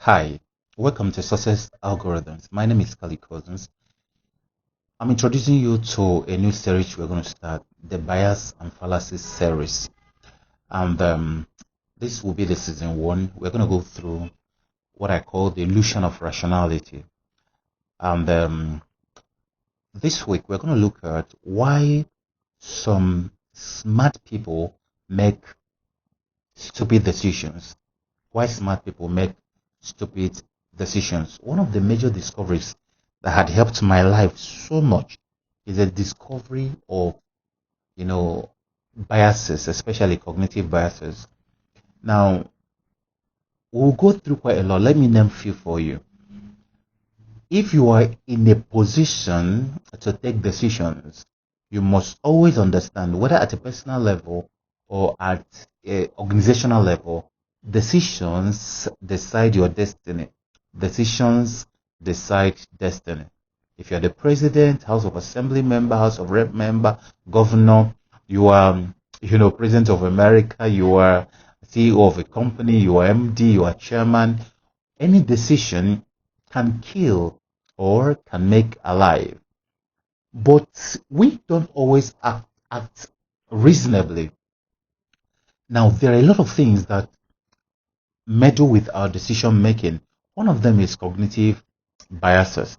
Hi, welcome to Success Algorithms. My name is Kali Cousins. I'm introducing you to a new series we're going to start, the Bias and Fallacy series. And this will be the season one. We're going to go through what I call the illusion of rationality. And this week, we're going to look at why some smart people make stupid decisions. Why smart people make stupid decisions. One of the major discoveries that had helped my life so much is the discovery of, biases, especially cognitive biases. Now, we'll go through quite a lot. Let me name a few for you. If you are in a position to take decisions, you must always understand whether at a personal level or at an organizational level, decisions decide your destiny. Decisions decide destiny. If you're the president, House of Assembly member, House of Rep member, governor, you are, President of America, you are CEO of a company, you are MD, you are chairman, any decision can kill or can make alive. But we don't always act reasonably. Now, there are a lot of things that meddle with our decision making. One of them is cognitive biases.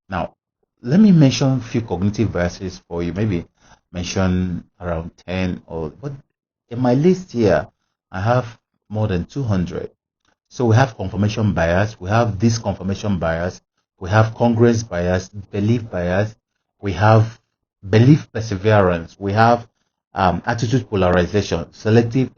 Now, let me mention a few cognitive biases for you. Maybe mention around 10 but in my list here, I have more than 200. So we have confirmation bias, we have disconfirmation bias, we have congruence bias, belief bias, we have belief perseverance, we have attitude polarization, selective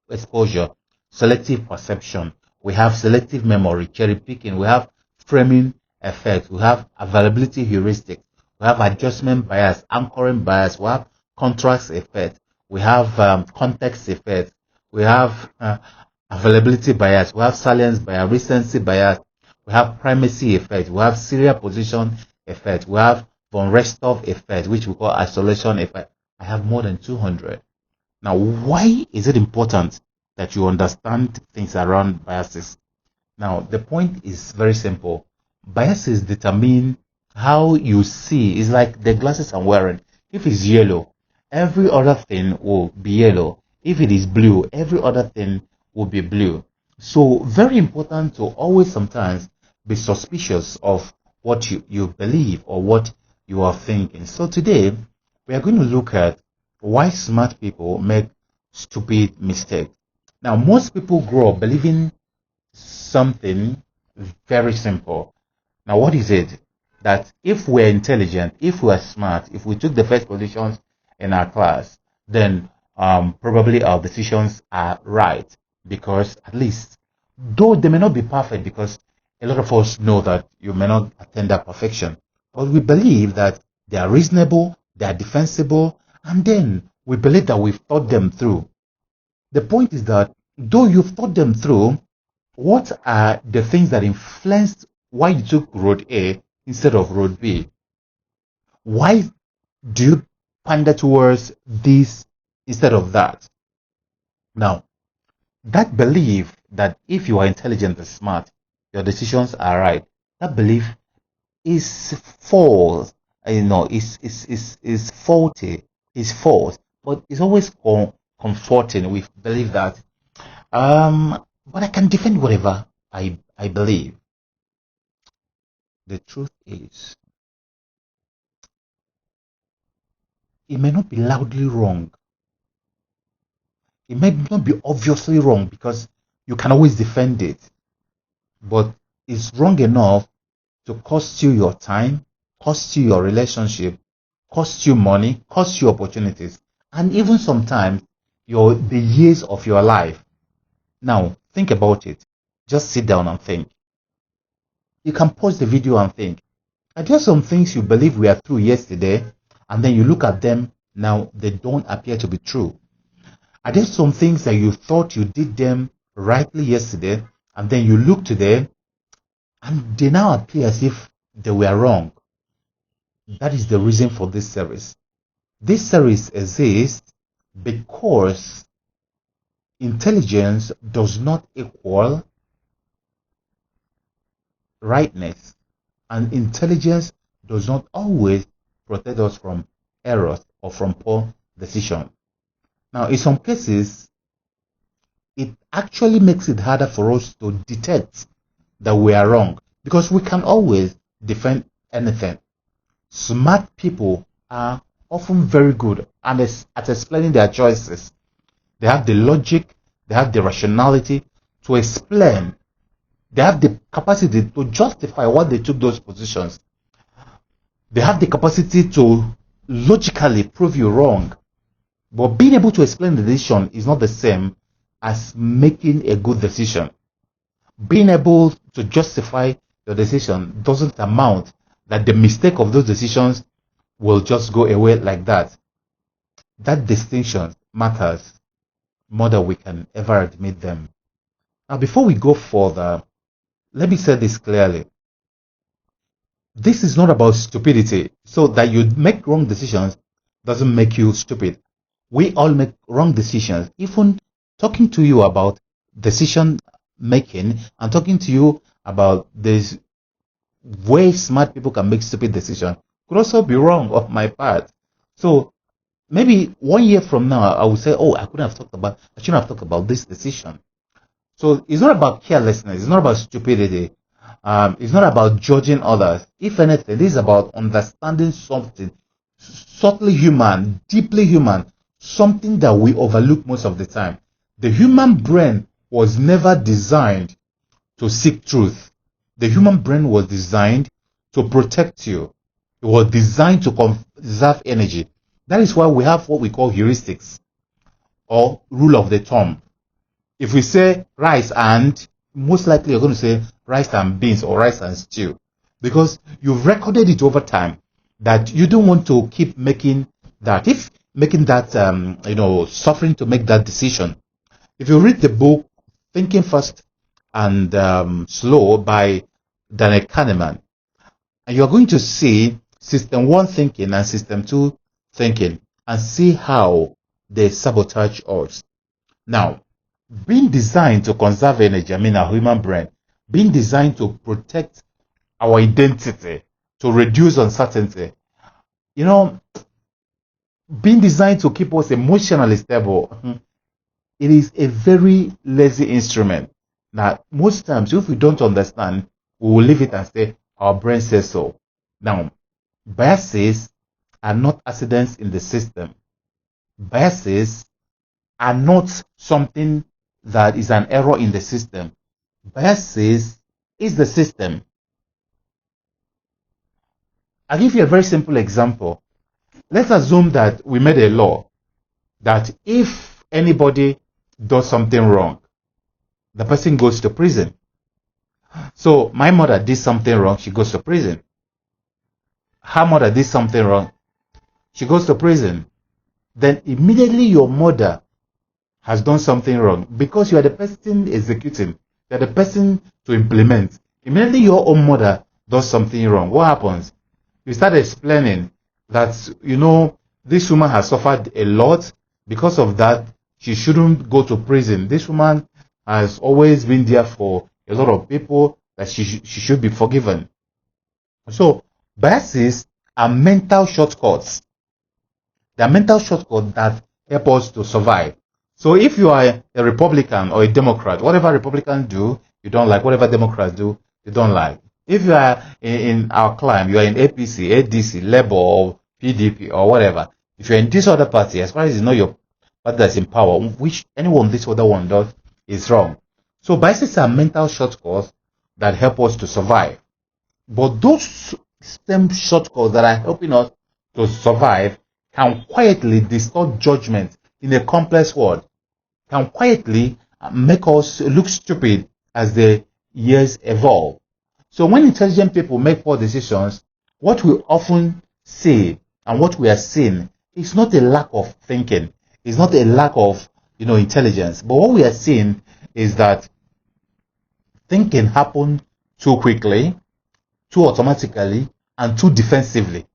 exposure, selective perception, we have selective memory, cherry picking, we have framing effect, we have availability heuristic, we have adjustment bias, anchoring bias, we have contrast effect, we have context effect, we have availability bias, we have salience bias, recency bias, we have primacy effect, we have serial position effect, we have von Restov effect, which we call isolation effect. I have more than 200. Now, why is it important that you understand things around biases? Now, the point is very simple. Biases determine how you see. It's like the glasses I'm wearing. If it's yellow, every other thing will be yellow. If it is blue, every other thing will be blue. So, very important to always sometimes be suspicious of what you believe or what you are thinking. So, today we are going to look at why smart people make stupid mistakes. Now, most people grow up believing something very simple. Now, what is it? That if we're intelligent, if we're smart, if we took the first positions in our class, then probably our decisions are right. Because at least, though they may not be perfect, because a lot of us know that you may not attain that perfection, but we believe that they are reasonable, they are defensible, and then we believe that we've thought them through. The point is that though you've thought them through, what are the things that influenced why you took road A instead of road B? Why do you pander towards this instead of that? Now, that belief that if you are intelligent and smart, your decisions are right, that belief is false, is faulty, is false, but it's always comforting. We believe that, but I can defend whatever I believe. The truth is, it may not be loudly wrong. It may not be obviously wrong because you can always defend it, but it's wrong enough to cost you your time, cost you your relationship, cost you money, cost you opportunities, and even sometimes the years of your life. Now, think about it. Just sit down and think. You can pause the video and think. Are there some things you believe were true yesterday, and then you look at them now, they don't appear to be true? Are there some things that you thought you did them rightly yesterday, and then you look today, and they now appear as if they were wrong? That is the reason for this series. This series exists because intelligence does not equal rightness, and intelligence does not always protect us from errors or from poor decisions. Now, in some cases, it actually makes it harder for us to detect that we are wrong because we can always defend anything. Smart people are often very good at explaining their choices. They have the logic, they have the rationality to explain. They have the capacity to justify why they took those positions. They have the capacity to logically prove you wrong. But being able to explain the decision is not the same as making a good decision. Being able to justify your decision doesn't amount that the mistake of those decisions will just go away like that. That distinction matters more than we can ever admit them. Now, before we go further, let me say this clearly. This is not about stupidity. So that you make wrong decisions doesn't make you stupid. We all make wrong decisions. Even talking to you about decision making and talking to you about this way smart people can make stupid decisions could also be wrong of my part. So maybe 1 year from now, I will say, oh, I shouldn't have talked about this decision. So it's not about carelessness. It's not about stupidity. It's not about judging others. If anything, this is about understanding something subtly human, deeply human, something that we overlook most of the time. The human brain was never designed to seek truth. The human brain was designed to protect you. It was designed to conserve energy. That is why we have what we call heuristics or rule of the thumb. If we say rice and, most likely you're going to say rice and beans or rice and stew, because you've recorded it over time that you don't want to keep making that. If making that, suffering to make that decision. If you read the book Thinking Fast and Slow by Daniel Kahneman, and you're going to see system 1 thinking and system 2 thinking and see how they sabotage us. Now, being designed to conserve energy, our human brain, being designed to protect our identity, to reduce uncertainty, being designed to keep us emotionally stable, it is a very lazy instrument. Now, most times, if we don't understand, we will leave it and say, our brain says so. Now, biases are not accidents in the system. Biases are not something that is an error in the system. Biases is the system. I'll give you a very simple example. Let's assume that we made a law that if anybody does something wrong, the person goes to prison. So my mother did something wrong, she goes to prison. Her mother did something wrong, she goes to prison. Then immediately your mother has done something wrong because you are the person executing, you are the person to implement. Immediately your own mother does something wrong. What happens? You start explaining that, this woman has suffered a lot. Because of that, she shouldn't go to prison. This woman has always been there for a lot of people, that she should be forgiven. So biases are mental shortcuts. They are mental shortcuts that help us to survive. So if you are a Republican or a Democrat, whatever Republicans do, you don't like. Whatever Democrats do, you don't like. If you are in our climb, you are in APC, ADC, Labour, or PDP, or whatever. If you're in this other party, as far as it's not your party that's in power, which anyone this other one does is wrong. So biases are mental shortcuts that help us to survive. But those same shortcuts that are helping us to survive can quietly distort judgment in a complex world, can quietly make us look stupid as the years evolve. So when intelligent people make poor decisions, what we often say and what we are seeing is not a lack of thinking, it's not a lack of intelligence, but what we are seeing is that thinking happened too quickly, too automatically, and too defensively.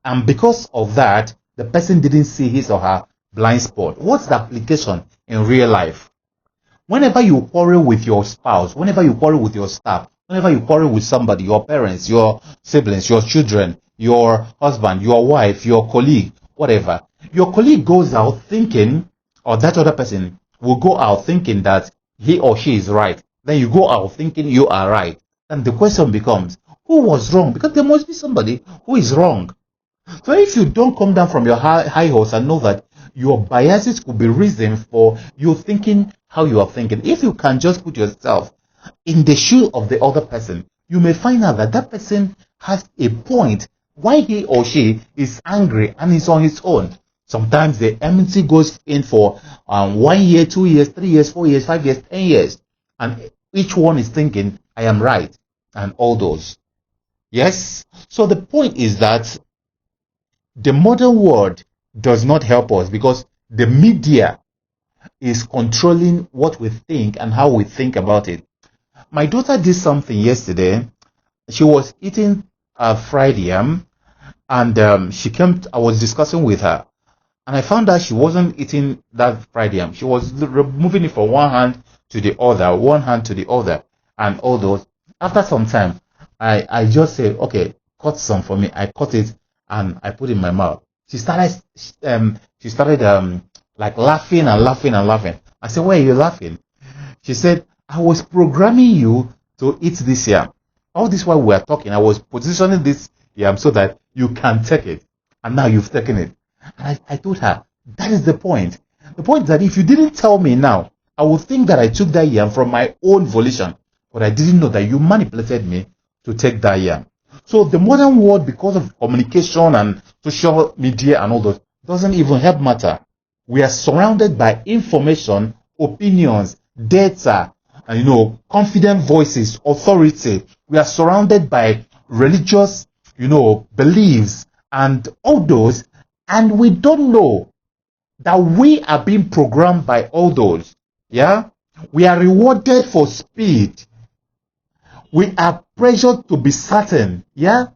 And because of that, the person didn't see his or her blind spot. What's the application in real life? Whenever you quarrel with your spouse, whenever you quarrel with your staff, Whenever you quarrel with somebody, your parents, your siblings, your children, your husband, your wife, your colleague, whatever, your colleague goes out thinking, or that other person will go out thinking that he or she is right. Then you go out thinking you are right. And the question becomes, who was wrong? Because there must be somebody who is wrong. So if you don't come down from your high horse and know that your biases could be reason for you thinking how you are thinking, if you can just put yourself in the shoe of the other person, you may find out that that person has a point why he or she is angry and is on his own. Sometimes the enmity goes in for 1 year, 2 years, 3 years, 4 years, 5 years, 10 years. And each one is thinking, I am right. And all those. Yes? So the point is that the modern world does not help us because the media is controlling what we think and how we think about it. My daughter did something yesterday. She was eating fried yam, and she came. I was discussing with her, and I found out she wasn't eating that fried yam. She was moving it from one hand to the other, one hand to the other, and all those. After some time, I just said, okay, cut some for me. I cut it and I put it in my mouth. She started like laughing and laughing and laughing. I said, why are you laughing? She said, I was programming you to eat this yam. All this while we were talking, I was positioning this yam so that you can take it. And now you've taken it. And I told her, that is the point. The point is that if you didn't tell me now, I would think that I took that yam from my own volition. But I didn't know that you manipulated me to take that yam. So the modern world, because of communication and social media and all those, doesn't even help matter. We are surrounded by information, opinions, data, and confident voices, authority. We are surrounded by religious, beliefs and all those, and we don't know that we are being programmed by all those. Yeah? We are rewarded for speed. We are pressured to be certain. Yeah?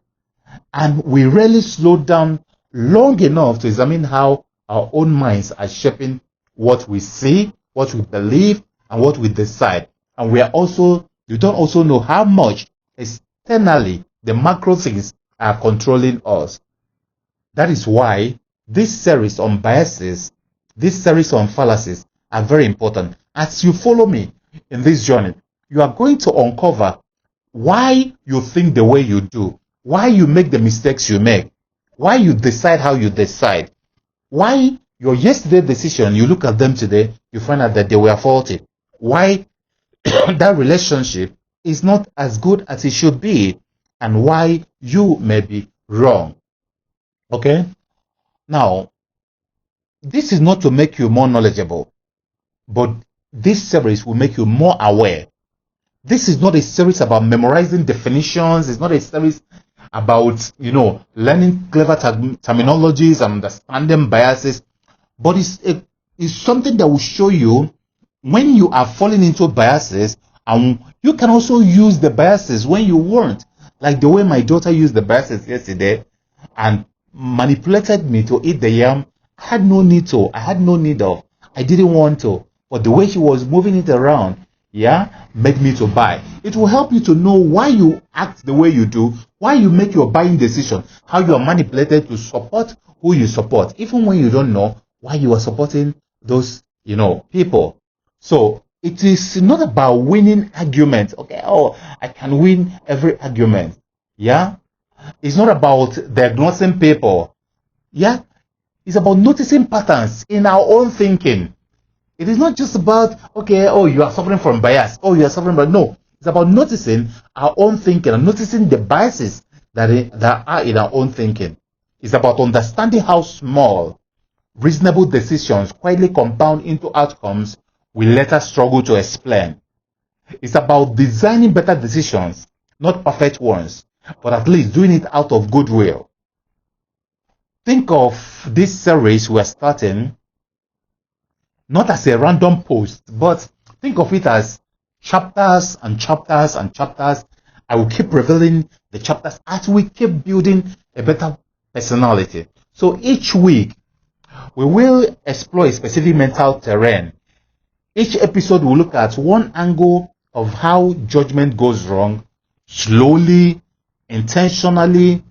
And we rarely slow down long enough to examine how our own minds are shaping what we see, what we believe, and what we decide. And you don't also know how much externally the macro things are controlling us. That is why this series on biases, this series on fallacies are very important. As you follow me in this journey, you are going to uncover why you think the way you do, why you make the mistakes you make, why you decide how you decide, why your yesterday decision, you look at them today, you find out that they were faulty, why that relationship is not as good as it should be, and why you may be wrong. Okay? Now, this is not to make you more knowledgeable, but this series will make you more aware. This is not a series about memorizing definitions. It's not a series about, learning clever terminologies and understanding biases. But it's something that will show you when you are falling into biases, and you can also use the biases when you weren't. Like the way my daughter used the biases yesterday and manipulated me to eat the yam. I had no need of. I didn't want to. But the way she was moving it around, made me to buy. It will help you to know why you act the way you do, why you make your buying decision, how you are manipulated to support who you support, even when you don't know why you are supporting those, people. So it is not about winning arguments. Okay, I can win every argument. Yeah? It's not about diagnosing people. Yeah? It's about noticing patterns in our own thinking. It is not just about, you are suffering from bias. You are suffering from... No. It's about noticing our own thinking and noticing the biases that are in our own thinking. It's about understanding how small, reasonable decisions quietly compound into outcomes we later struggle to explain. It's about designing better decisions, not perfect ones, but at least doing it out of goodwill. Think of this series we're starting not as a random post, but think of it as chapters and chapters and chapters. I will keep revealing the chapters as we keep building a better personality. So each week, we will explore a specific mental terrain. Each episode will look at one angle of how judgment goes wrong, slowly, intentionally,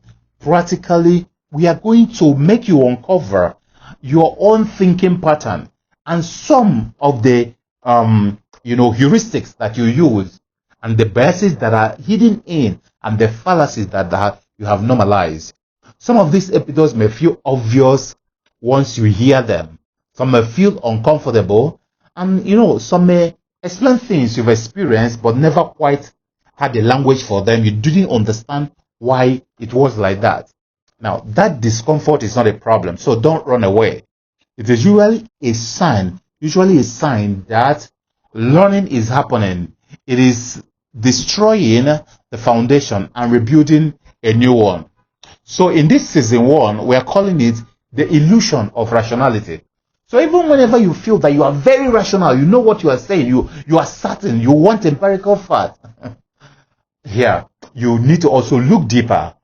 practically, we are going to make you uncover your own thinking pattern and some of the heuristics that you use and the biases that are hidden in and the fallacies that you have normalized. Some of these episodes may feel obvious once you hear them. Some may feel uncomfortable, and some may explain things you've experienced but never quite had a language for them. You didn't understand why it was like that. Now, that discomfort is not a problem, so don't run away. It is usually a sign that learning is happening. It is destroying the foundation and rebuilding a new one. So in this season 1, we are calling it the illusion of rationality. So even whenever you feel that you are very rational, you know what you are saying, you are certain, you want empirical fact, here, you need to also look deeper.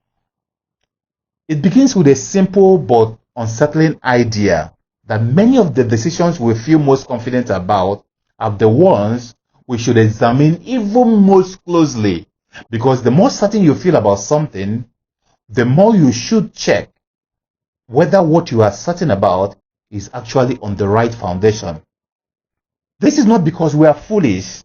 It begins with a simple but unsettling idea that many of the decisions we feel most confident about are the ones we should examine even most closely. Because the more certain you feel about something, the more you should check whether what you are certain about is actually on the right foundation. This is not because we are foolish,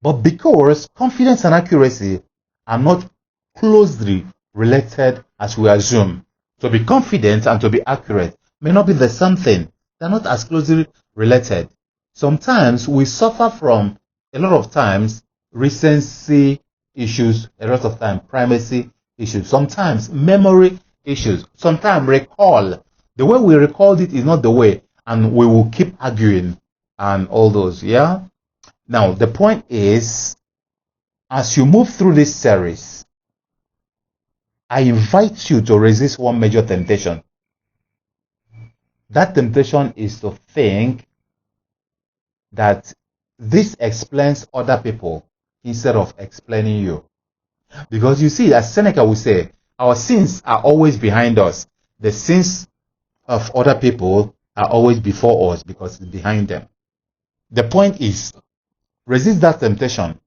but because confidence and accuracy are not closely related as we assume. To be confident and to be accurate may not be the same thing. They're not as closely related. Sometimes we suffer from, a lot of times, recency issues, a lot of time primacy issues, sometimes memory issues, sometimes recall. The way we recalled it is not the way, and we will keep arguing and all those, yeah? Now, the point is, as you move through this series, I invite you to resist one major temptation. That temptation is to think that this explains other people instead of explaining you. Because you see, as Seneca would say, our sins are always behind us. The sins of other people are always before us because it's behind them. The point is, resist that temptation.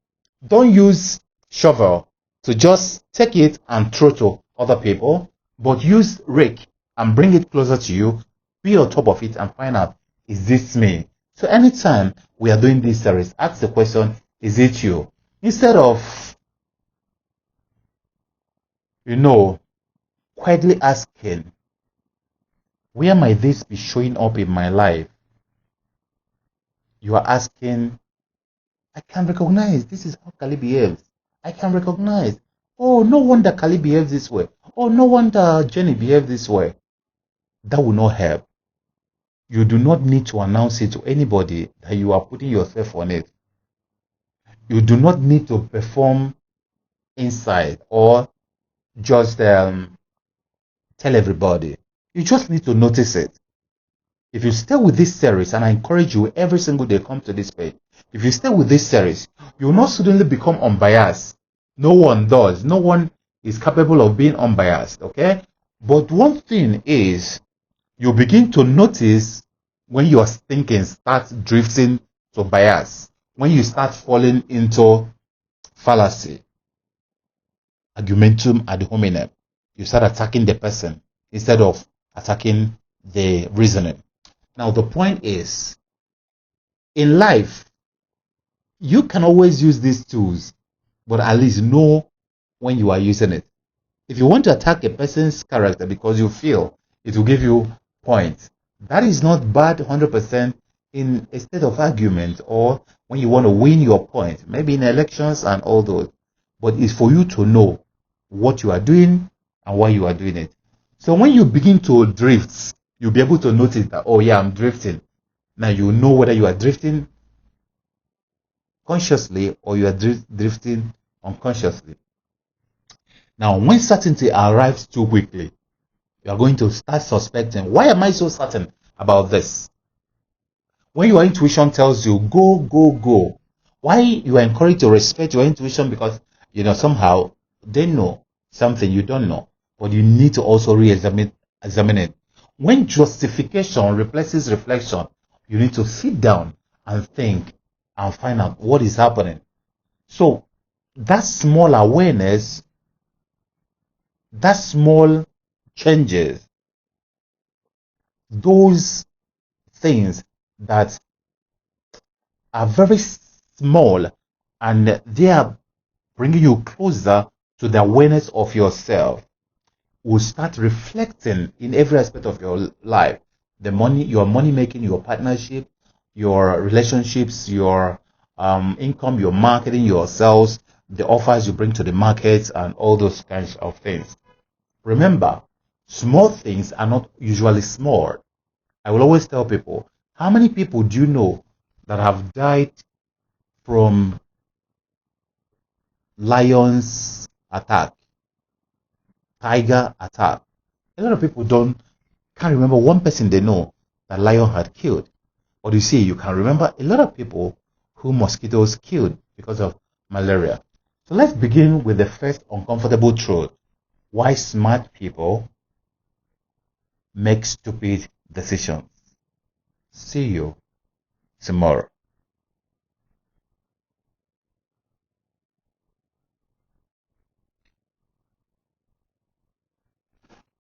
Don't use shovel to just take it and throw to other people, but use rake and bring it closer to you, be on top of it and find out, is this me? So anytime we are doing this series, ask the question, is it you? Instead of, quietly asking, where might this be showing up in my life? You are asking, I can recognize this is how Kali behaves. I can recognize, oh, no wonder Kali behaves this way. Oh, no wonder Jenny behaves this way. That will not help. You do not need to announce it to anybody that you are putting yourself on it. You do not need to perform inside or just tell everybody. You just need to notice it. If you stay with this series, and I encourage you every single day, come to this page. If you stay with this series, you will not suddenly become unbiased. No one does. No one is capable of being unbiased, okay? But one thing is, you begin to notice when your thinking starts drifting to bias, when you start falling into fallacy, argumentum ad hominem. You start attacking the person instead of attacking the reasoning. Now, the point is, in life, you can always use these tools, but at least know when you are using it. If you want to attack a person's character because you feel it will give you points, that is not bad 100% in a state of argument or when you want to win your point, maybe in elections and all those. But it's for you to know what you are doing and why you are doing it. So when you begin to drift, you'll be able to notice that, oh yeah, I'm drifting. Now you know whether you are drifting consciously or you are drifting unconsciously. Now, when certainty arrives too quickly, you are going to start suspecting, why am I so certain about this? When your intuition tells you, go, go, go, why you are encouraged to respect your intuition? Because, somehow they know something you don't know, but you need to also re-examine it. When justification replaces reflection, you need to sit down and think and find out what is happening. So, that small awareness, that small changes, those things that are very small and they are bringing you closer to the awareness of yourself, will start reflecting in every aspect of your life. The money, your money making, your partnership, your relationships, your income, your marketing, your sales, the offers you bring to the markets, and all those kinds of things. Remember, small things are not usually small. I will always tell people, how many people do you know that have died from lion's attack, tiger attack? A lot of people can't remember one person they know that lion had killed. But you see, you can remember a lot of people who mosquitoes killed because of malaria. So let's begin with the first uncomfortable truth. Why smart people make stupid decisions. See you tomorrow.